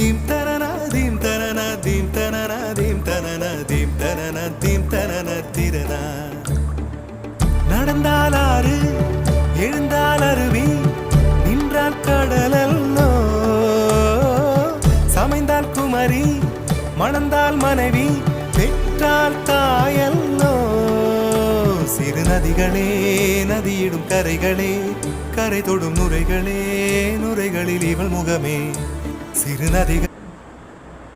Theme தனன theme தனன theme தனன தீம் தனன தீம் தனன தீம் தனன திரனா. நடந்தால் ஆறு எழுந்தால் அருவி நின்றால் கடலல்லோ, சமைந்தால் குமரி மணந்தால் மனைவி பெற்றால் தாயல்லோ. சிறு நதிகளே நதியிடும் கரைகளே கரை தொடும் நுரைகளே நுரைகளில் இவள் முகமே. சிறு நதிகள்